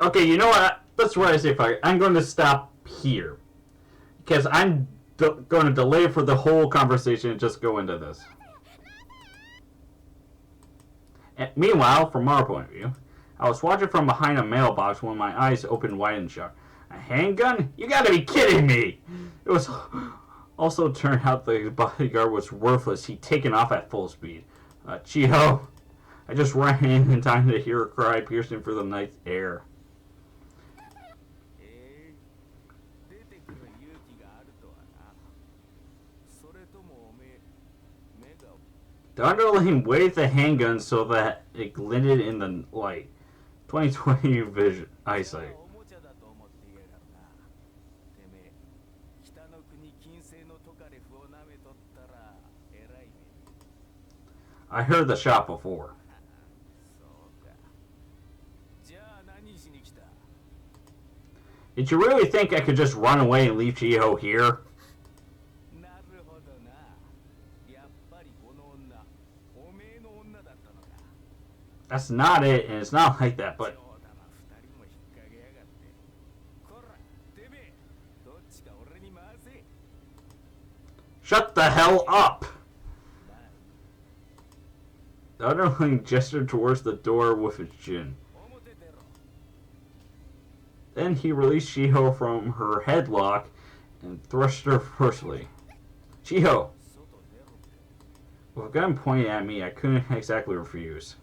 Okay, you know what? That's what I say, Fire. I'm going to stop here. Because I'm going to delay for the whole conversation and just go into this. And meanwhile, from our point of view, I was watching from behind a mailbox when my eyes opened wide and shut. A handgun? You gotta be kidding me! It was also turned out the bodyguard was worthless. He'd taken off at full speed. Chiho, I just ran in time to hear a cry piercing through the night air. The underling waved the handgun so that it glinted in the light. 2020 vision eyesight. I heard the shot before. Did you really think I could just run away and leave Chiho here? That's not it, and it's not like that, but... Shut the hell up! The underling gestured towards the door with his chin. Then he released Chiho from her headlock and thrust her forcefully. Chiho! With a gun pointing at me, I couldn't exactly refuse.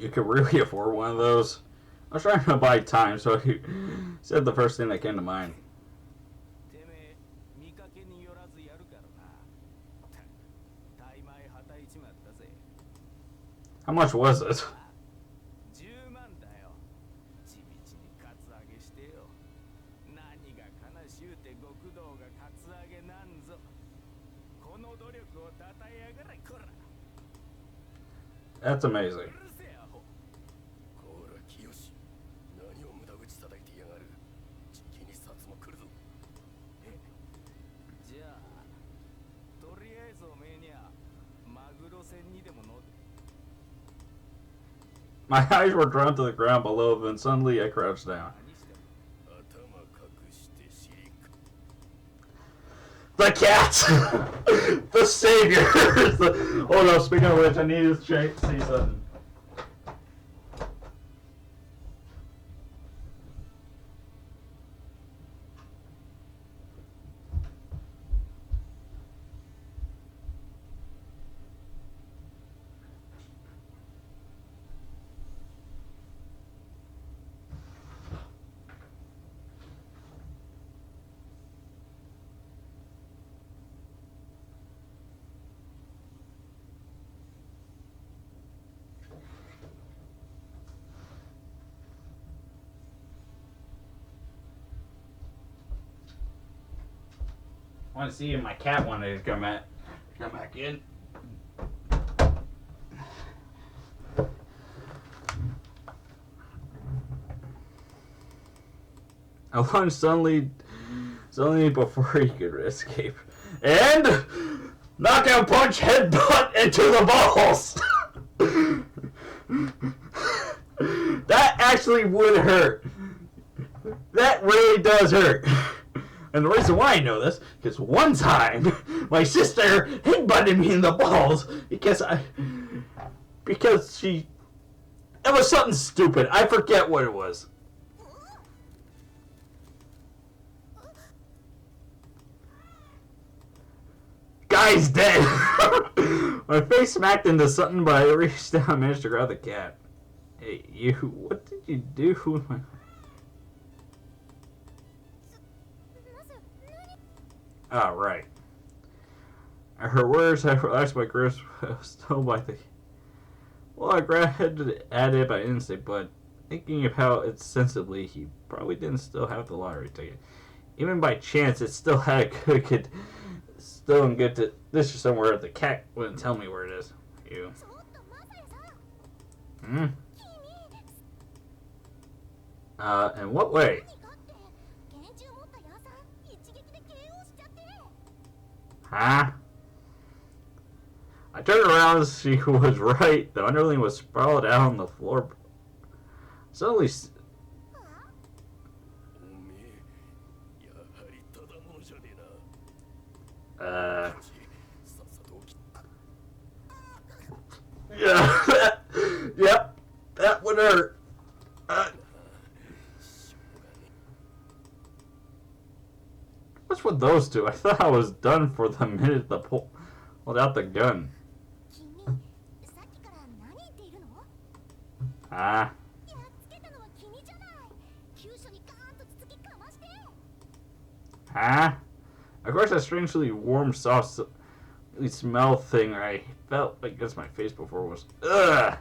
You could really afford one of those. I was trying to buy time, so he said the first thing that came to mind. How much was it? That's amazing. My eyes were drawn to the ground below, then suddenly I crouched down. The cat! The savior! Oh no, speaking of which, I need to see something. I want to see if my cat wanted to come back in. I lunged suddenly before he could escape. And knockout punch, headbutt into the balls. That actually would hurt. That really does hurt. And the reason why I know this, because one time, my sister headbutted me in the balls because it was something stupid. I forget what it was. Guy's dead. My face smacked into something, but I reached down and managed to grab the cat. Hey, you, what did you do? Ah, right. At her words, I relaxed my grasp still by the. Well, I grabbed at it by instinct, but thinking about it sensibly, he probably didn't still have the lottery ticket. Even by chance, it still had a good. Still in good to. This is somewhere the cat wouldn't tell me where it is. You. Hmm? In what way? Huh? I turned around and she was right. The underling was sprawled out on the floor. Suddenly, yeah, yep, that would hurt. What's with those two? I thought I was done for the minute the pulled out the gun. Ah. Huh? Of course, that strangely warm, soft smell thing I felt against my face before was ugh.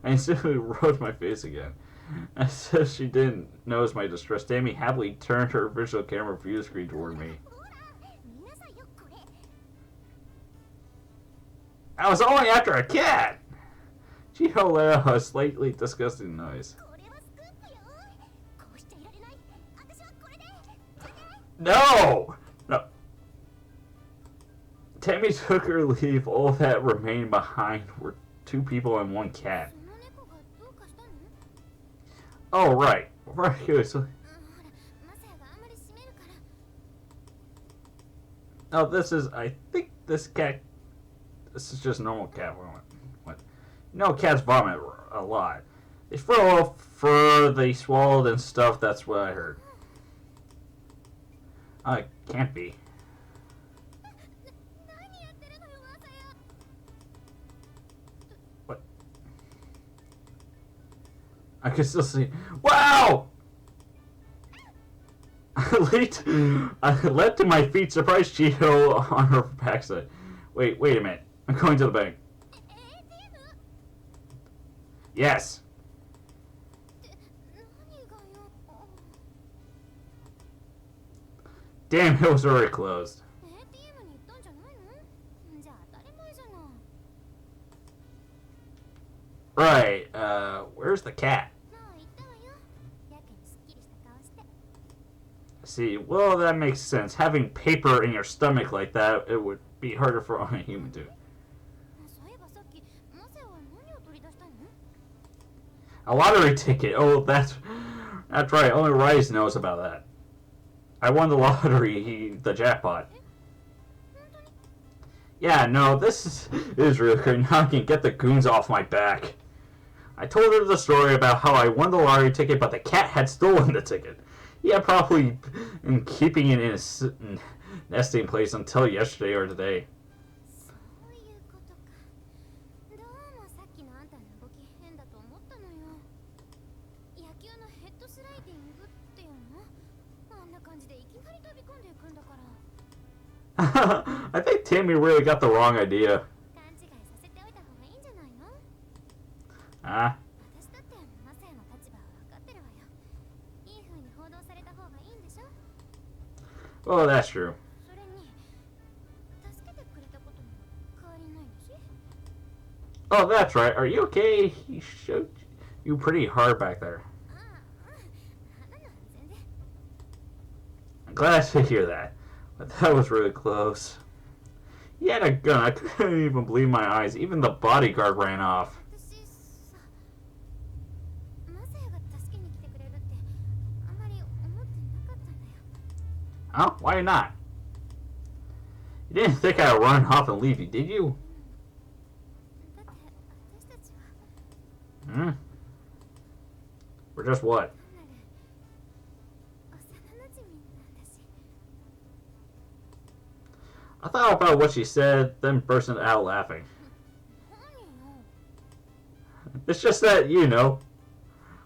I instantly rubbed my face again. As if she didn't notice my distress, Tammy happily turned her visual camera view screen toward me. I was only after a cat! She let out a slightly disgusting noise. No! No. Tammy took her leave. All that remained behind were 2 people and 1 cat. Oh, right. Right. So... Oh, this is... I think this cat... This is just normal cat vomit. What? You know, cats vomit a lot. They throw off fur, they swallowed and stuff. That's what I heard. It can't be. What? I can still see. Wow! I leapt to my feet, surprised Cheeto on her backside. Wait a minute. I'm going to the bank. Yes. Damn, it was already closed. Right, where's the cat? See, well, that makes sense. Having paper in your stomach like that, it would be harder for a human to. A lottery ticket. Oh, that's right. Only Rise knows about that. I won the lottery, the jackpot. Yeah, no, this is really good. Now I can get the goons off my back. I told her the story about how I won the lottery ticket, but the cat had stolen the ticket. He had probably been keeping it in his nesting place until yesterday or today. I think Tammy really got the wrong idea. Ah. Oh, that's true. Oh, that's right. Are you okay? He showed you pretty hard back there. I'm glad to hear that. But that was really close. He had a gun. I couldn't even believe my eyes. Even the bodyguard ran off. Huh? Why not? You didn't think I'd run off and leave you, did you? Hmm? Or just what? I thought about what she said, then burst out laughing. It's just that, you know,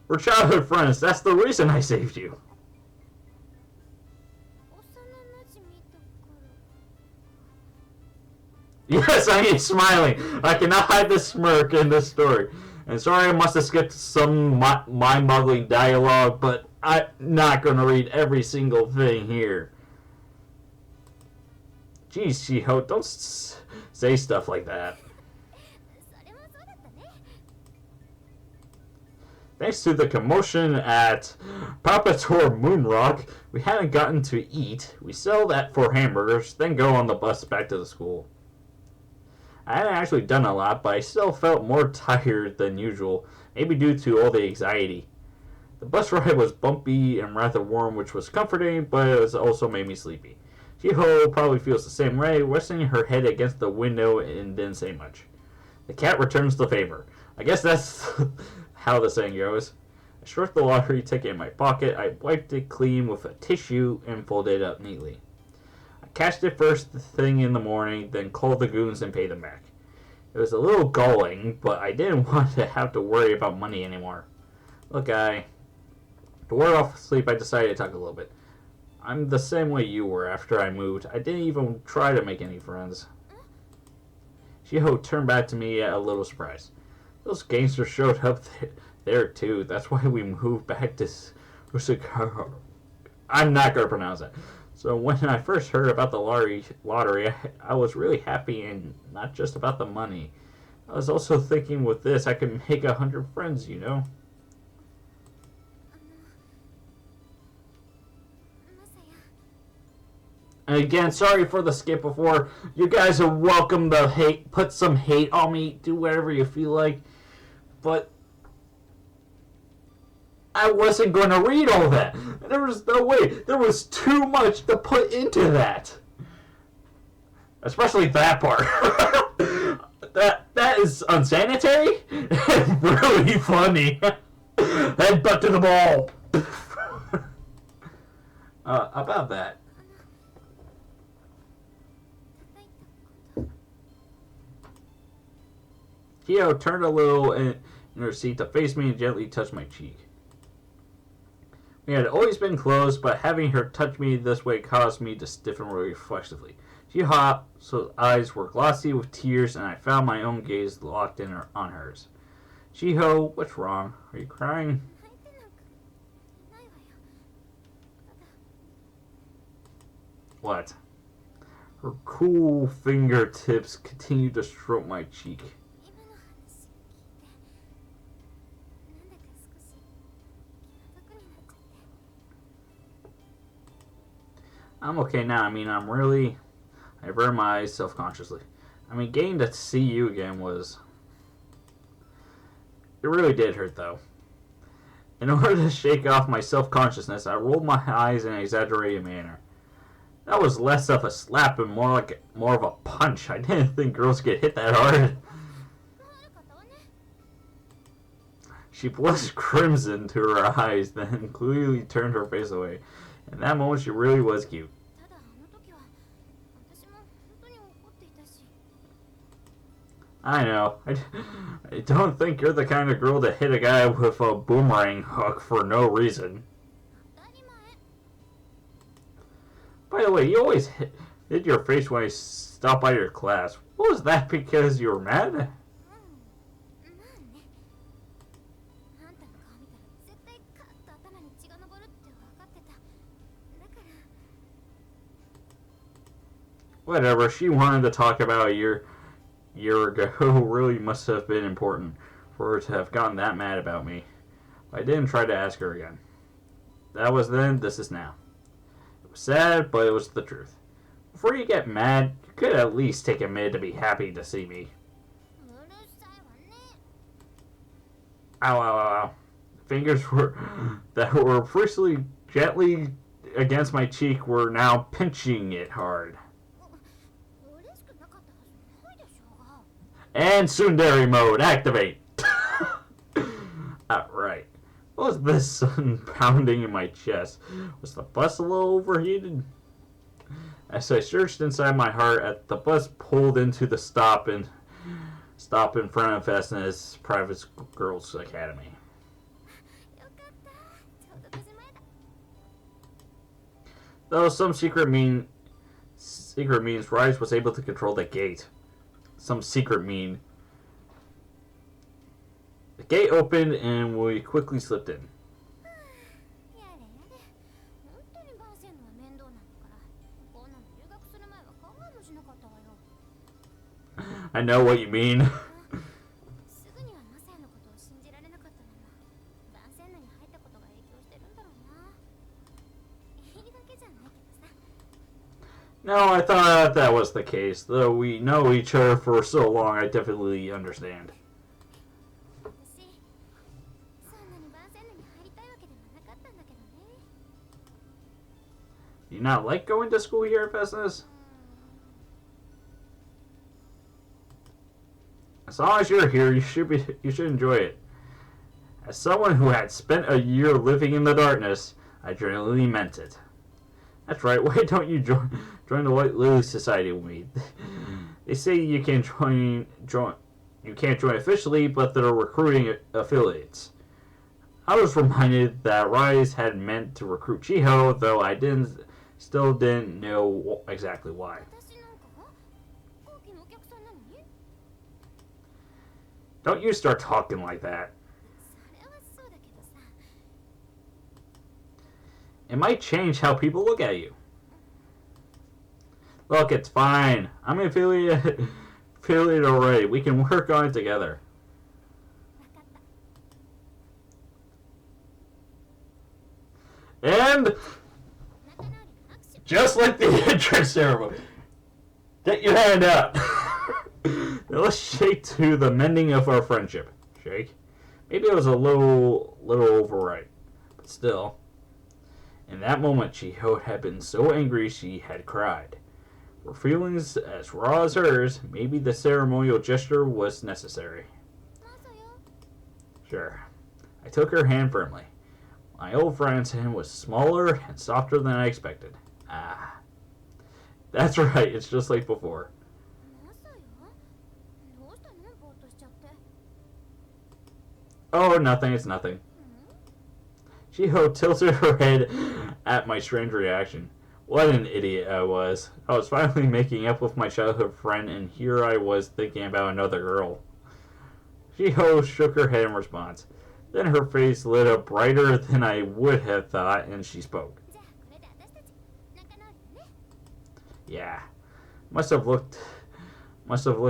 we're childhood friends. That's the reason I saved you. Yes, I am smiling. I cannot hide the smirk in this story. And sorry I must have skipped some mind-boggling dialogue, but I'm not going to read every single thing here. Geez, Shiho, don't say stuff like that. Thanks to the commotion at Papator Moonrock, we hadn't gotten to eat. We sell that for hamburgers, then go on the bus back to the school. I hadn't actually done a lot, but I still felt more tired than usual, maybe due to all the anxiety. The bus ride was bumpy and rather warm, which was comforting, but it also made me sleepy. Shiho probably feels the same way, resting her head against the window and didn't say much. The cat returns the favor. I guess that's how the saying goes. I struck the lottery ticket in my pocket, I wiped it clean with a tissue, and folded it up neatly. I cashed it first thing in the morning, then called the goons and paid them back. It was a little galling, but I didn't want to have to worry about money anymore. Look, to ward off sleep, I decided to talk a little bit. I'm the same way you were after I moved. I didn't even try to make any friends. Shiho turned back to me a little surprised. Those gangsters showed up there too. That's why we moved back to Usagawa. I'm not going to pronounce that. So when I first heard about the lottery, I was really happy, and not just about the money. I was also thinking with this, I could make 100 friends, you know? And again, sorry for the skip before. You guys are welcome to hate, put some hate on me, do whatever you feel like. But I wasn't going to read all that. There was no way. There was too much to put into that. Especially that part. that is unsanitary and really funny. Headbutt to the ball. About that. Kyo turned a little in her seat to face me and gently touched my cheek. We had always been close, but having her touch me this way caused me to stiffen reflexively. She hopped, so eyes were glossy with tears, and I found my own gaze locked in on hers. Shiho, what's wrong? Are you crying? What? Her cool fingertips continued to stroke my cheek. I'm okay now. I burned my eyes self-consciously. Getting to see you again was... It really did hurt, though. In order to shake off my self-consciousness, I rolled my eyes in an exaggerated manner. That was less of a slap and more of a punch. I didn't think girls could hit that hard. She blushed crimson to her eyes, then clearly turned her face away. In that moment, she really was cute. I know. I don't think you're the kind of girl to hit a guy with a boomerang hook for no reason. By the way, you always hit your face when I stop by your class. What was that, because you were mad? Whatever, she wanted to talk about a year ago. Really must have been important for her to have gotten that mad about me. I didn't try to ask her again. That was then, this is now. It was sad, but it was the truth. Before you get mad, you could at least take a minute to be happy to see me. Ow, ow, ow, ow. Fingers that were firstly gently against my cheek were now pinching it hard. And Tsundere mode, activate! Right. What was this sun pounding in my chest? Was the bus a little overheated? As I searched inside my heart, the bus pulled into the stop in front of Vesna's private girls' academy. Though some secret means Rise was able to control the gate. some secret mean. The gate opened and we quickly slipped in. I know what you mean. No, I thought that was the case. Though we know each other for so long, I definitely understand. Do you not like going to school here at Business? As long as you're here, you should enjoy it. As someone who had spent a year living in the darkness, I genuinely meant it. That's right. Why don't you join the White Lily Society with me? They say you can join. You can't join officially, but they're recruiting affiliates. I was reminded that Rise had meant to recruit Chiho, though I still didn't know exactly why. Don't you start talking like that. It might change how people look at you. Look, it's fine. I'm affiliated already. We can work on it together. And just like the entrance ceremony, get your hand up. Now let's shake to the mending of our friendship. Shake. Maybe it was a little overripe, but still. In that moment, Chiho had been so angry she had cried. For feelings as raw as hers, maybe the ceremonial gesture was necessary. Sure. I took her hand firmly. My old friend's hand was smaller and softer than I expected. Ah. That's right, it's just like before. Oh, nothing, it's nothing. Chiho tilted her head at my strange reaction. What an idiot I was. I was finally making up with my childhood friend, and here I was thinking about another girl. Chiho shook her head in response. Then her face lit up brighter than I would have thought, and she spoke. Yeah. Must have looked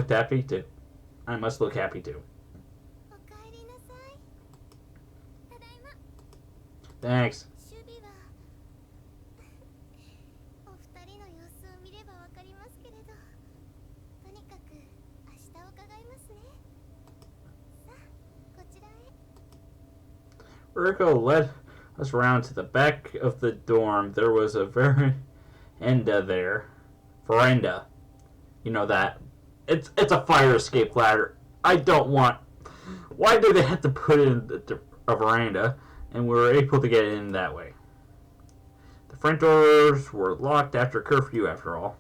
happy too. I must look happy too. Thanks. Riko led us round to the back of the dorm. There was a veranda there. Veranda. You know that. It's a fire escape ladder. I don't want... Why do they have to put in a veranda? And we were able to get in that way. The front doors were locked after curfew, after all.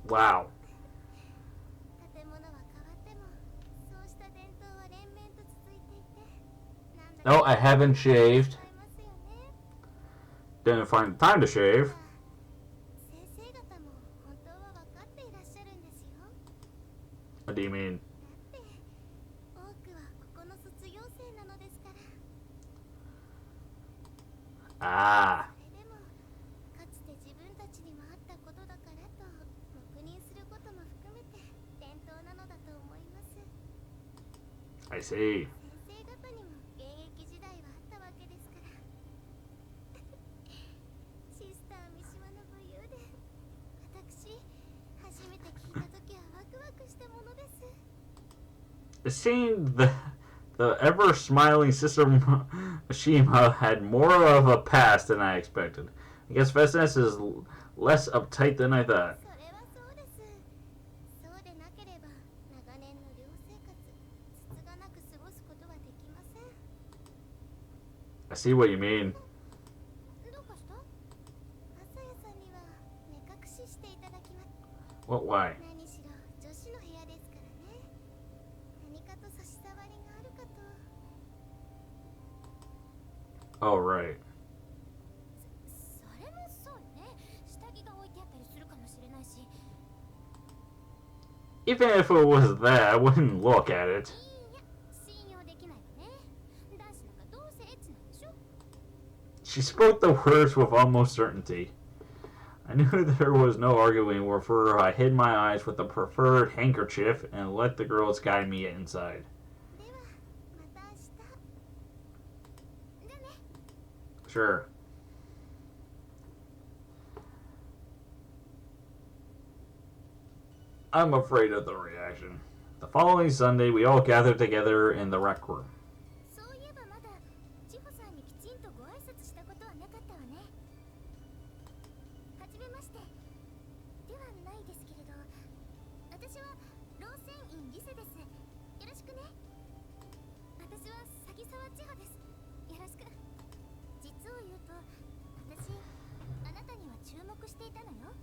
Wow. No, I haven't shaved. Didn't find the time to shave. What do you mean? Ah. I see. It seemed the ever-smiling Sister Mishima had more of a past than I expected. I guess Festness is less uptight than I thought. I see what you mean. What, why? Oh, right. それもそうよね。下着が置いてあったりするかもしれないし。 Even if it was that, I wouldn't look at it. いいや、信用できないわね。男子なんかどうせエッチなんでしょ。 She spoke the words with almost certainty. I knew there was no arguing with her. I hid my eyes with the preferred handkerchief and let the girls guide me inside. ではまた明日。じゃあね。 Sure. I'm afraid of the reaction. The following Sunday, we all gathered together in the rec room. そういえばまだ千穂さんにきちんとご挨拶したことはなかったわね。はじめましてではないですけれど、私は老船員リセです。よろしくね。私は鷺沢千穂です。よろしく。実を言うと、私あなたには注目していたのよ。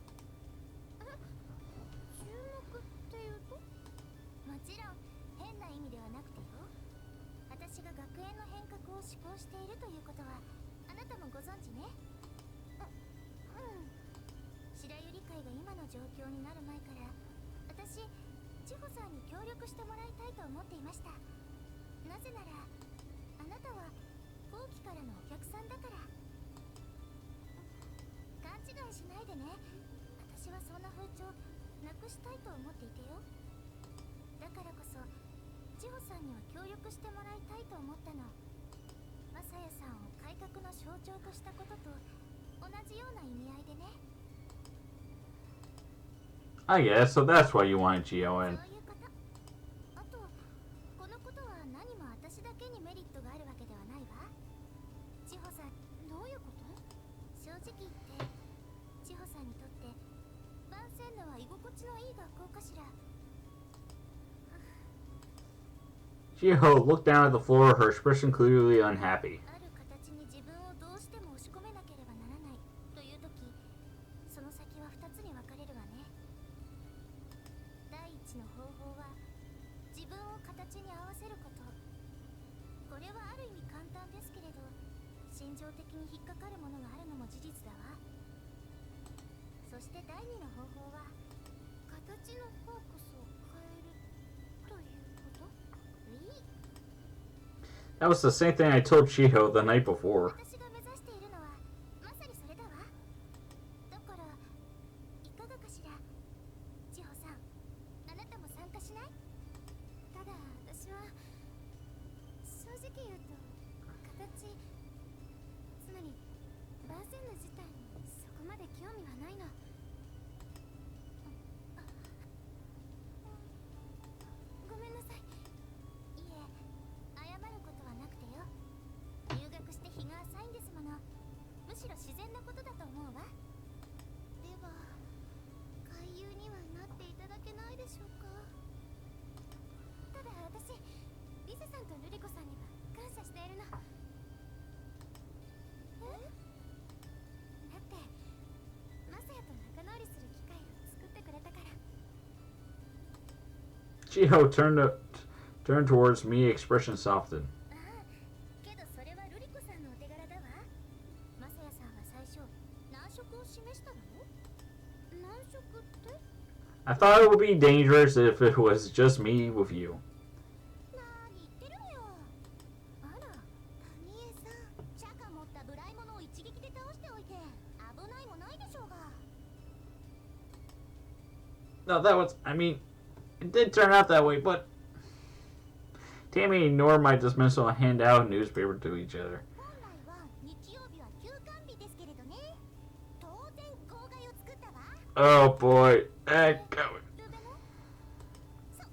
注目っていうと？もちろん変な意味ではなくてよ。私が学園の変革を志向しているということはあなたもご存知ね。白百合会が今の状況になる前から私、千穂さんに協力してもらいたいと思っていました。なぜならあなたは後期からのお客さんだから。勘違いしないでね。私はそんな風潮なくしたいと思っていてよ。だからこそ千穂さんには協力してもらいたいと思ったの。マサヤさんを改革の象徴としたことと同じような意味合いでね。 I guess, so that's why you wanted Gio そう in. いうこと。あとこのことは何も私だけにメリットがあるわけではないわ。千穂さん、どういうこと？正直言って千穂さんにとって万仙路は居心地のいい学校かしら。 Gio looked down at the floor, her expression clearly unhappy. ある形に自分をどうしても押し込めなければならないという時、その先は2つに分かれるわね。第一の方法は自分を形に合わせること。これはある意味簡単ですけれど、心情的に引っかかるものがあるのも事実だわ。そして第二の方法は形の方こそ変えるということ。That was the same thing I told Gio the night before. 私が目指しているのはまさにそれだわ。だからいかがかしら。千穂さん、あなたも参加しない？ただ私は正直言うと形、つまりバーセンヌ自体にそこまで興味はないの。ごめんなさい。いえ、謝ることはなくてよ。入学して日が浅いんですもの。むしろ自然なことだと思うわ。では回遊にはなっていただけないでしょうか。ただ私、リセさんとルリコさんには感謝しているの。だってマサヤと仲直りする機会を作ってくれたから。 Gio turned towards me, expression softened. ああ、けどそれはルリコさんのお手柄だわ。マサヤさんは最初難色を示したの？難色って？ I thought it would be dangerous if it was just me with you. 何言ってるのよ。あら、タミエさん、チャカ持った無頼者を一撃で倒しておいて危ないもないでしょうが。 No, it did turn out that way, but Tammy ignored my dismissal and handed out a newspaper to each other. 本来は日曜日は休館日ですけれどね。当然号外を作ったわ。 Oh boy, echo. ルベの？そう。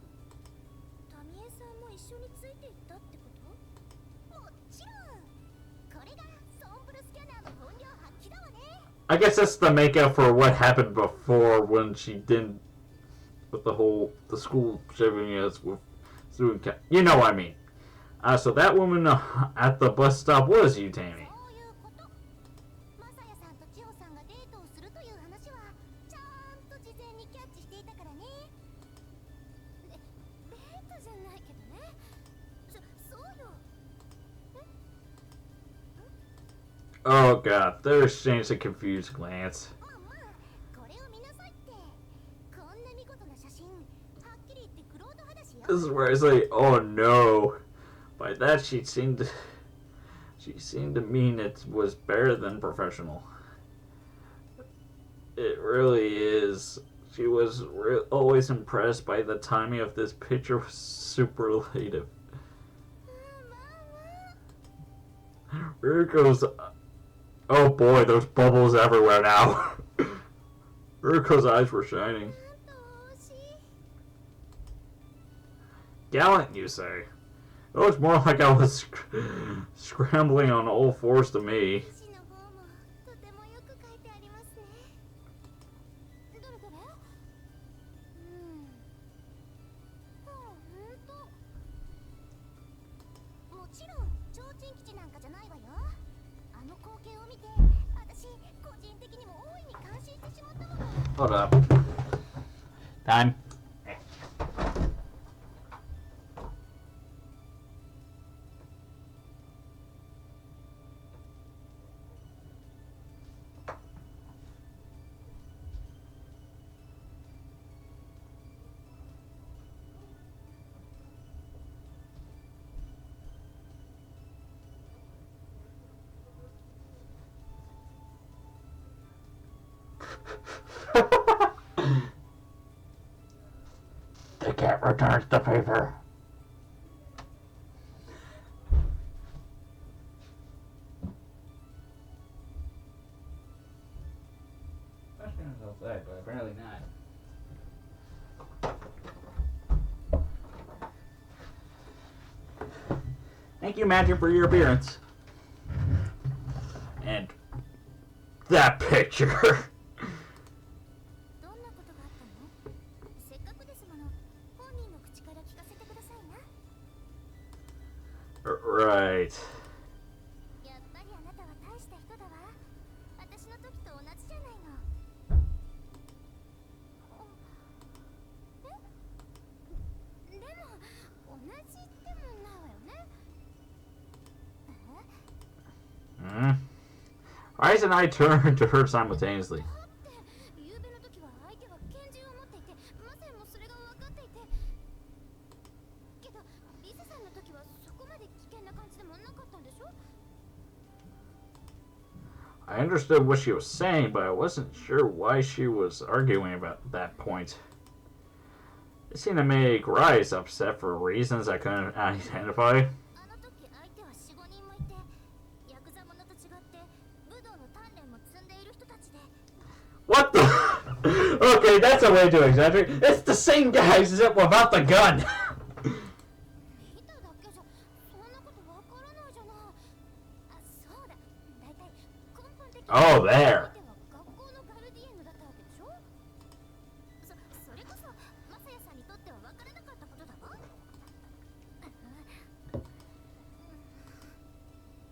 タミエさんも一緒についていったってこと？もちろん。これがソンブルスキャナーの本領発揮だわね。 I guess that's the makeup for what happened before when she didn't with the school shaving us with student you know what I mean. So that woman at the bus stop was you, Tammy. そういうこと。マサヤさんと千穂さんがデートをするという話はちゃんと事前にキャッチしていたからね。デートじゃないけどね。そうよ。Oh god, they're exchanging a confused glance. まあまあこれを見なさいって。こんな見事な写真、はっきり言ってクロード裸足よ。 This is where I say, oh no. By that she seemed to mean it was better than professional. It really is. She was always impressed by the timing of this picture was superlative. Ruko's... Oh boy, there's bubbles everywhere now. Ruko's eyes were shining. Gallant, you say? It looks more like I was scrambling on all fours to me. 詩の方もとてもよく書いてありますね。どれどれ？ほんと。もちろん提灯基地なんかじゃないわよ。あの光景を見て、私個人的にも大いに感心してしまったもの。 Hold up. Time. The cat returns the paper. Questions outside, but apparently not. Thank you, Magic, for your appearance. And that picture. どんなことがあったの？せっかくですもの、本人の口から聞かせてくださいな。 Right. やっぱりあなたは大した人だわ。私の時と同じじゃないの。え？でも同じでもないわよね。Hmm. Rice and I turned to her simultaneously. だって夕べの時は相手は拳銃を持っていて、マサヤもそれが分かっていて。けどリサさんの時はそこまで危険な感じでもなかったんでしょ？ I understood what she was saying, but I wasn't sure why she was arguing about that point. It seemed to make Rice upset for reasons I couldn't identify. あの時相手は 4,5 人もいて、ヤクザ者と違って武道の鍛錬も積んでいる人たちで。 What the? Okay, that's a way to exaggerate. It's the same guys except without the gun. 見ただけじゃそんなことわからないじゃない。あ、そうだ。だいたい根本的に Oh, there. 相手は学校のガルディエンヌだったわけでしょ？それこそマサヤさんにとってはわからなかったことだわ。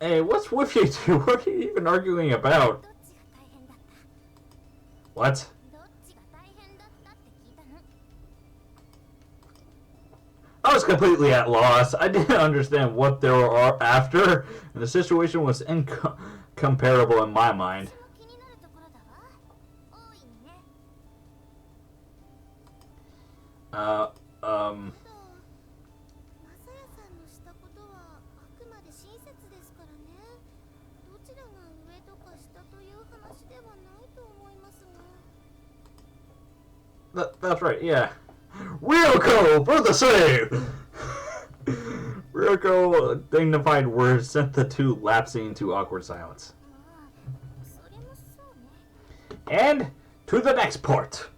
Hey, what's with you two? What are you even arguing about? どっちが大変だった？ What? どっちが大変だったって聞いたの？ I was completely at loss. I didn't understand what they were after, and the situation was incomparable in my mind. 私も気になるところだわ。大いにね。 マサヤさんのしたことはあくまで親切ですからね。どちらが上とか下という話ではないと思いますが。 That's right, yeah. Ryoko for the save! Ryoko, dignified words sent the two lapsing into awkward silence. ああ、それもそうね。 And to the next port.